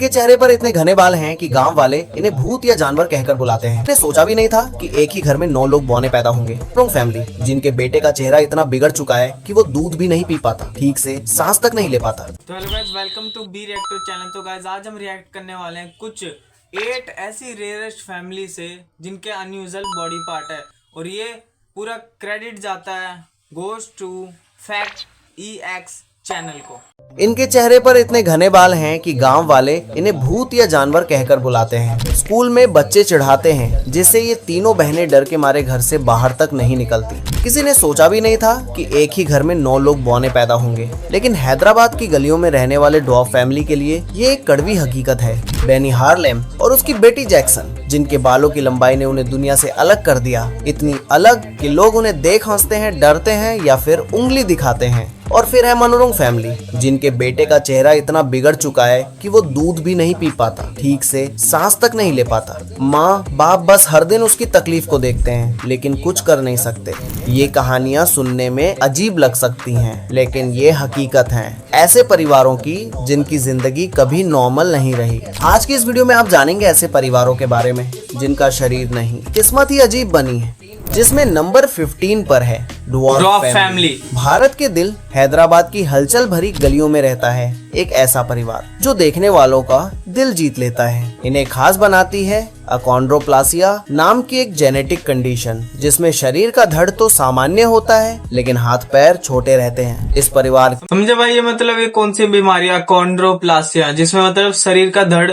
के चेहरे पर इतने घने बाल हैं कि गांव वाले इन्हें भूत या जानवर कहकर बुलाते हैं। मैंने सोचा भी नहीं था कि एक ही घर में 9 लोग बौने पैदा होंगे। स्ट्रॉन्ग फैमिली जिनके बेटे का चेहरा इतना बिगड़ चुका है कि वो दूध भी नहीं पी पाता, ठीक से सांस तक नहीं ले पाता। तो hello guys, welcome to B reactor channel. तो गाइस आज हम रिएक्ट करने वाले हैं कुछ 8 ऐसी रेयरेस्ट फैमिली से जिनके अनयूजुअल बॉडी पार्ट है, और ये पूरा क्रेडिट जाता है goes to fact EX channel को। इनके चेहरे पर इतने घने बाल हैं कि गांव वाले इन्हें भूत या जानवर कहकर बुलाते हैं। स्कूल में बच्चे चिढ़ाते हैं जिससे ये तीनों बहनें डर के मारे घर से बाहर तक नहीं निकलती। किसी ने सोचा भी नहीं था कि एक ही घर में 9 लोग बौने पैदा होंगे, लेकिन हैदराबाद की गलियों में रहने वाले ड्वार्फ फैमिली के लिए ये एक कड़वी हकीकत है। बेनी हार्लेम और उसकी बेटी जैक्सन, जिनके बालों की लंबाई ने उन्हें दुनिया से अलग कर दिया, इतनी अलग कि लोग उन्हें देख हंसते हैं, डरते हैं या फिर उंगली दिखाते हैं। और फिर है मनोरंग फैमिली, जिनके बेटे का चेहरा इतना बिगड़ चुका है कि वो दूध भी नहीं पी पाता, ठीक से सांस तक नहीं ले पाता। माँ बाप बस हर दिन उसकी तकलीफ को देखते हैं लेकिन कुछ कर नहीं सकते। ये कहानियाँ सुनने में अजीब लग सकती हैं, लेकिन ये हकीकत हैं ऐसे परिवारों की जिनकी जिंदगी कभी नॉर्मल नहीं रही। आज की इस वीडियो में आप जानेंगे ऐसे परिवारों के बारे में जिनका शरीर नहीं, किस्मत ही अजीब बनी है। जिसमें नंबर 15 पर है ड्वार्फ फैमिली। भारत के दिल हैदराबाद की हलचल भरी गलियों में रहता है एक ऐसा परिवार जो देखने वालों का दिल जीत लेता है। इन्हें खास बनाती है अकॉन्ड्रोप्लासिया नाम की एक जेनेटिक कंडीशन, जिसमें शरीर का धड़ तो सामान्य होता है लेकिन हाथ पैर छोटे रहते हैं। इस परिवार समझे भाई, ये मतलब ये कौन सी बीमारी है अकॉन्ड्रोप्लासिया, जिसमें मतलब शरीर का धड़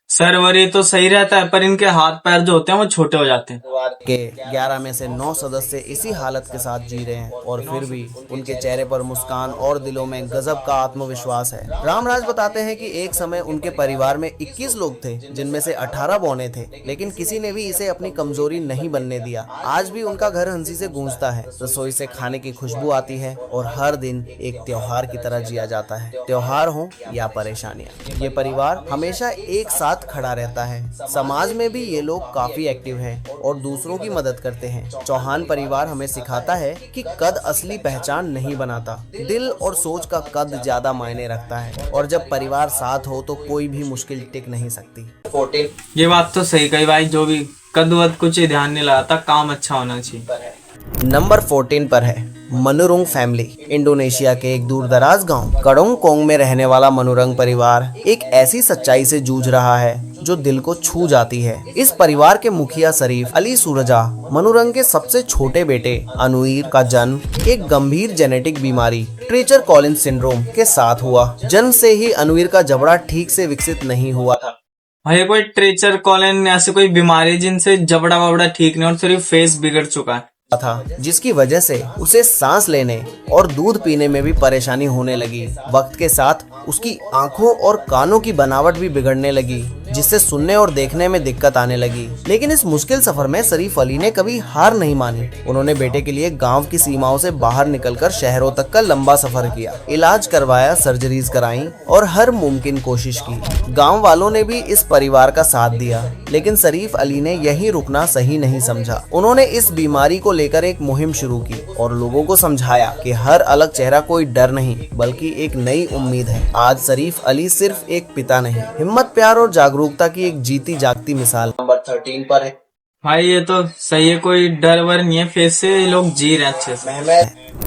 सर्वर ये तो सही रहता है पर इनके हाथ पैर जो होते हैं वो छोटे हो जाते हैं। परिवार के 11 में से 9 सदस्य इसी हालत के साथ जी रहे हैं और फिर भी उनके चेहरे पर मुस्कान और दिलों में गजब का आत्मविश्वास है। रामराज बताते हैं कि एक समय उनके परिवार में 21 लोग थे, जिनमें से 18 बौने थे, लेकिन किसी ने भी इसे अपनी कमजोरी नहीं बनने दिया। आज भी उनका घर हंसी से गूंजता है, रसोई से खाने की खुशबू आती है और हर दिन एक त्योहार की तरह जिया जाता है, त्योहार हो या परेशानियां। ये परिवार हमेशा एक साथ खड़ा रहता है। समाज में भी ये लोग काफी एक्टिव हैं और दूसरों की मदद करते हैं। चौहान परिवार हमें सिखाता है कि कद असली पहचान नहीं बनाता, दिल और सोच का कद ज्यादा मायने रखता है, और जब परिवार साथ हो तो कोई भी मुश्किल टिक नहीं सकती। 14 ये बात तो सही कही भाई, जो भी कद वद कुछ ही ध्यान नहीं लगाता, काम अच्छा होना चाहिए। नंबर 14 पर है मनोरंग फैमिली। इंडोनेशिया के एक दूर दराज गांव कड़ोंगकोंग में रहने वाला मनोरंग परिवार एक ऐसी सच्चाई से जूझ रहा है जो दिल को छू जाती है। इस परिवार के मुखिया शरीफ अली सूरजा मनोरंग के सबसे छोटे बेटे अनुईर का जन्म एक गंभीर जेनेटिक बीमारी ट्रेचर कॉलिन्स सिंड्रोम के साथ हुआ। जन्म से ही अनुईर का जबड़ा ठीक से विकसित नहीं हुआ था। भाई कोई ट्रेचर कॉलिन ऐसी कोई बीमारी जिनसे जबड़ा वबड़ा ठीक नहीं और सिर्फ फेस बिगड़ चुका है था, जिसकी वजह से उसे सांस लेने और दूध पीने में भी परेशानी होने लगी। वक्त के साथ उसकी आंखों और कानों की बनावट भी बिगड़ने लगी, जिससे सुनने और देखने में दिक्कत आने लगी। लेकिन इस मुश्किल सफर में शरीफ अली ने कभी हार नहीं मानी। उन्होंने बेटे के लिए गांव की सीमाओं से बाहर निकलकर शहरों तक का लंबा सफर किया, इलाज करवाया, सर्जरीज कराई और हर मुमकिन कोशिश की। गांव वालों ने भी इस परिवार का साथ दिया, लेकिन शरीफ अली ने यहीं रुकना सही नहीं समझा। उन्होंने इस बीमारी को लेकर एक मुहिम शुरू की और लोगों को समझाया कि हर अलग चेहरा कोई डर नहीं बल्कि एक नई उम्मीद है। आज शरीफ अली सिर्फ एक पिता नहीं, हिम्मत, प्यार और जागरूकता की एक जीती जागती मिसाल। नंबर 13 पर है भाई, ये तो सही है, कोई डर वर नहीं है, फेस से लोग जी रहे अच्छे से।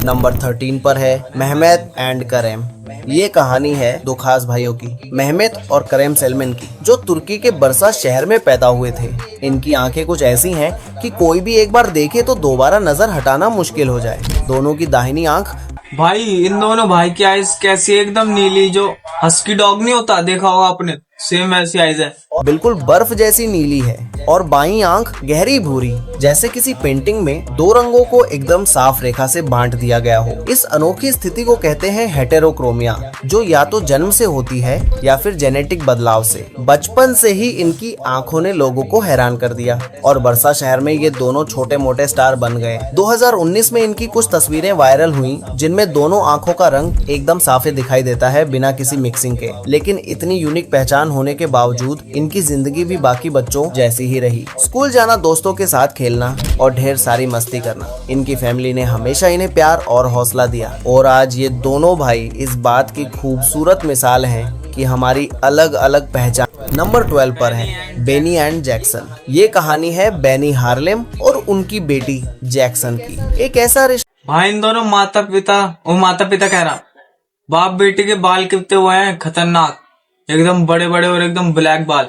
नंबर 13 पर है मेहमेत एंड करेम। ये कहानी है 2 खास भाइयों की, मेहमेत और करेम सेलमन की, जो तुर्की के बरसा शहर में पैदा हुए थे। इनकी आंखें कुछ ऐसी हैं कि कोई भी एक बार देखे तो दोबारा नजर हटाना मुश्किल हो जाए। दोनों की दाहिनी आंख, भाई इन दोनों भाई की आइज कैसी एकदम नीली, जो हस्की डॉग नहीं होता, देखा होगा आपने, सेम ऐसी आइज है, बिल्कुल बर्फ जैसी नीली है, और बाईं आंख गहरी भूरी, जैसे किसी पेंटिंग में 2 रंगों को एकदम साफ रेखा से बांट दिया गया हो। इस अनोखी स्थिति को कहते हैं हेटेरोक्रोमिया, जो या तो जन्म से होती है या फिर जेनेटिक बदलाव से। बचपन से ही इनकी आंखों ने लोगों को हैरान कर दिया और बरसा शहर में ये दोनों छोटे मोटे स्टार बन गए। 2019 में इनकी कुछ तस्वीरें वायरल हुई जिनमें दोनों आंखों का रंग एकदम साफे दिखाई देता है बिना किसी मिक्सिंग के। लेकिन इतनी यूनिक पहचान होने के बावजूद इनकी जिंदगी भी बाकी बच्चों जैसी ही रही। स्कूल जाना, दोस्तों के साथ खेलना और ढेर सारी मस्ती करना। इनकी फैमिली ने हमेशा इन्हें प्यार और हौसला दिया, और आज ये दोनों भाई इस बात की खूबसूरत मिसाल हैं कि हमारी अलग अलग पहचान नंबर 12 पर है बेनी एंड जैक्सन। ये कहानी है बेनी हार्लेम और उनकी बेटी जैक्सन की। एक ऐसा रिश्ता भाई इन दोनों माता पिता कह रहा, बाप बेटी के बाल कितने हुए हैं खतरनाक, एकदम बड़े बड़े और एकदम ब्लैक बाल,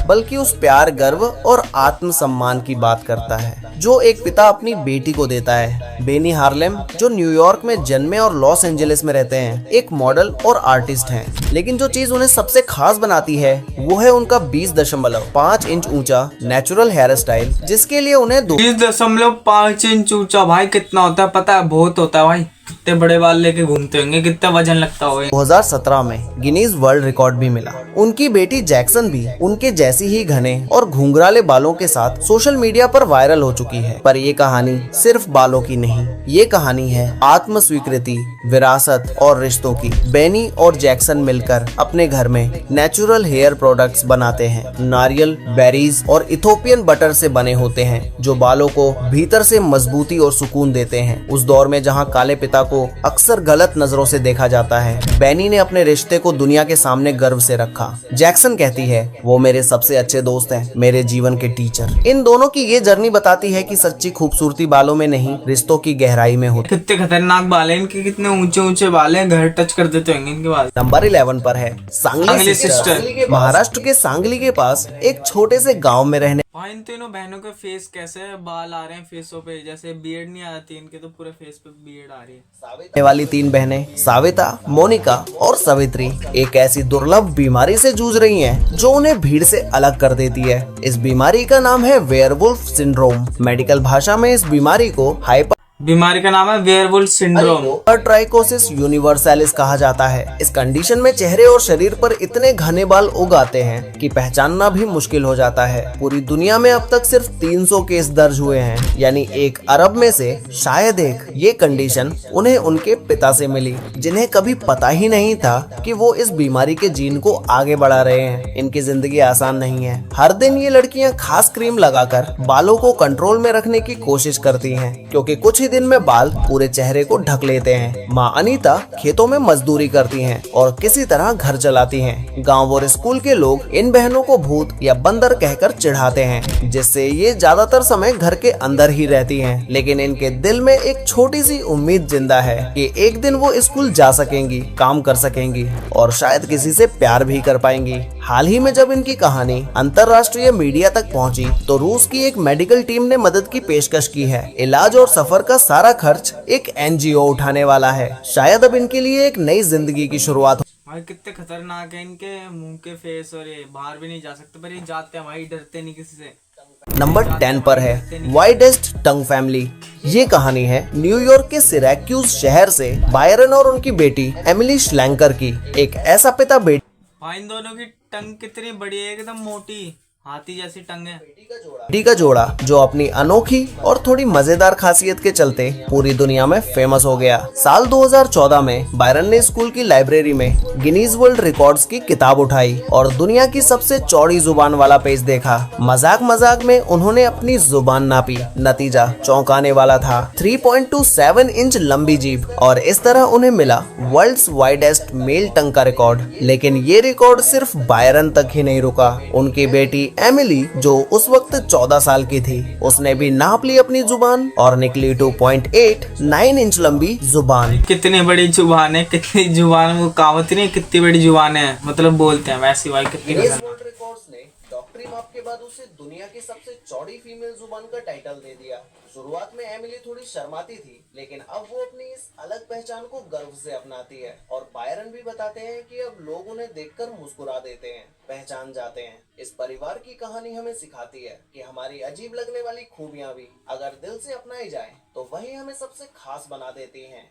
बल्कि उस प्यार, गर्व और आत्मसम्मान की बात करता है जो एक पिता अपनी बेटी को देता है। बेनी हार्लेम जो न्यूयॉर्क में जन्मे और लॉस एंजलिस में रहते हैं, एक मॉडल और आर्टिस्ट हैं। लेकिन जो चीज उन्हें सबसे खास बनाती है वो है उनका 20.5 इंच ऊंचा नेचुरल हेयर स्टाइल, जिसके लिए उन्हें 20.5 इंच ऊंचा। भाई कितना होता है पता है? बहुत होता है भाई। कितने बड़े बाल लेके घूमते होंगे, कितना वजन लगता होगा। 2017 में गिनीज वर्ल्ड रिकॉर्ड भी मिला। उनकी बेटी जैक्सन भी उनके जैसी ही घने और घुंघराले बालों के साथ सोशल मीडिया पर वायरल हो चुकी है। पर ये कहानी सिर्फ बालों की नहीं, ये कहानी है आत्म स्वीकृति, विरासत और रिश्तों की। बेनी और जैक्सन मिलकर अपने घर में नेचुरल हेयर प्रोडक्ट्स बनाते हैं। नारियल, बेरीज और इथोपियन बटर से बने होते हैं जो बालों को भीतर से मजबूती और सुकून देते हैं। उस दौर में जहाँ काले पिता को अक्सर गलत नजरों से देखा जाता है, बेनी ने अपने रिश्ते को दुनिया के सामने गर्व से रखा। जैक्सन कहती है, वो मेरे सबसे अच्छे दोस्त हैं, मेरे जीवन के टीचर। इन दोनों की ये जर्नी बताती है कि सच्ची खूबसूरती बालों में नहीं, रिश्तों की गहराई में होती है। कितने खतरनाक बाल हैं इनके, कितने ऊंचे ऊंचे बाल हैं, घर टच कर देते होंगे इनके बाल। नंबर 11 पर है सांगली सिस्टर। महाराष्ट्र के सांगली के पास एक छोटे से गाँव में रहने भाई इन तीनों बहनों के फेस कैसे बाल आ रहे हैं फेसों पे, जैसे बियर्ड नहीं आती इनके, तो पूरे फेस पे बियर्ड आ रही है। वाली 3 बहनें साविता, मोनिका और सावित्री एक ऐसी दुर्लभ बीमारी से जूझ रही हैं जो उन्हें भीड़ से अलग कर देती है। इस बीमारी का नाम है वेयरवुल्फ सिंड्रोम। मेडिकल भाषा में इस बीमारी को बीमारी का नाम है वेयरवुल्फ सिंड्रोम। ट्राइकोसिस यूनिवर्सैलिस कहा जाता है। इस कंडीशन में चेहरे और शरीर पर इतने घने बाल उग आते हैं कि पहचानना भी मुश्किल हो जाता है। पूरी दुनिया में अब तक सिर्फ 300 केस दर्ज हुए हैं, यानी 1 अरब में से शायद एक। ये कंडीशन उन्हें उनके पिता से मिली, जिन्हें कभी पता ही नहीं था कि वो इस बीमारी के जीन को आगे बढ़ा रहे हैं। इनकी जिंदगी आसान नहीं है। हर दिन ये लड़कियां खास क्रीम लगाकर बालों को कंट्रोल में रखने की कोशिश करती हैं, क्योंकि कुछ दिन में बाल पूरे चेहरे को ढक लेते हैं। माँ अनीता खेतों में मजदूरी करती हैं और किसी तरह घर चलाती हैं। गांव और स्कूल के लोग इन बहनों को भूत या बंदर कहकर चिढ़ाते हैं, जिससे ये ज्यादातर समय घर के अंदर ही रहती हैं। लेकिन इनके दिल में एक छोटी सी उम्मीद जिंदा है कि एक दिन वो स्कूल जा सकेंगी, काम कर सकेंगी और शायद किसी से प्यार भी कर पाएंगी। हाल ही में जब इनकी कहानी अंतरराष्ट्रीय मीडिया तक पहुंची तो रूस की एक मेडिकल टीम ने मदद की पेशकश की है। इलाज और सफर का सारा खर्च एक एनजीओ उठाने वाला है। शायद अब इनके लिए एक नई जिंदगी की शुरुआत। भाई कितने खतरनाक है इनके मुंह के फेस, और ये बाहर भी नहीं जा सकते, पर ये जाते हैं भाई, डरते नहीं किसी से। नंबर 10 पर है वाइडेस्ट टंग फैमिली। ये कहानी है न्यूयॉर्क के सिरैक्यूज शहर से बायरन और उनकी बेटी एमिली श्लैंकर की। एक ऐसा पिता बेटी। भाई इन दोनों की टंग कितनी बड़ी है, एकदम मोटी हाथी जैसी टंग है। बेटी का जोड़ा जो अपनी अनोखी और थोड़ी मजेदार खासियत के चलते पूरी दुनिया में फेमस हो गया। साल 2014 में बायरन ने स्कूल की लाइब्रेरी में गिनीज वर्ल्ड रिकॉर्ड्स की किताब उठाई और दुनिया की सबसे चौड़ी जुबान वाला पेज देखा। मजाक मजाक में उन्होंने अपनी जुबान नापी। नतीजा चौंकाने वाला था, 3.27 इंच लंबी जीभ। और इस तरह उन्हें मिला वर्ल्ड्स वाइडेस्ट मेल टंग का रिकॉर्ड। लेकिन ये रिकॉर्ड सिर्फ बायरन तक ही नहीं रुका। उनकी बेटी एमिली जो उस वक्त 14 साल की थी, उसने भी नाप ली अपनी जुबान और निकली 2.89 इंच लंबी जुबान। कितनी बड़ी जुबान है, कितनी जुबान, वो कहावत नहीं कितनी बड़ी जुबान है, मतलब बोलते हैं वैसी। भाई कितनी वर्ल्ड रिकॉर्ड्स ने डॉक्टरी माप के बाद उसे दुनिया की सबसे चौड़ी फीमेल जुबान का टाइटल दे दिया। शुरुआत में एमिली थोड़ी शर्माती थी, लेकिन अब वो अपनी इस अलग पहचान को गर्व से अपनाती है। और बायरन भी बताते हैं कि अब लोग उन्हें देखकर मुस्कुरा देते हैं, पहचान जाते हैं। इस परिवार की कहानी हमें सिखाती है कि हमारी अजीब लगने वाली खूबियां भी अगर दिल से अपनाई जाएं, तो वही हमें सबसे खास बना देती हैं।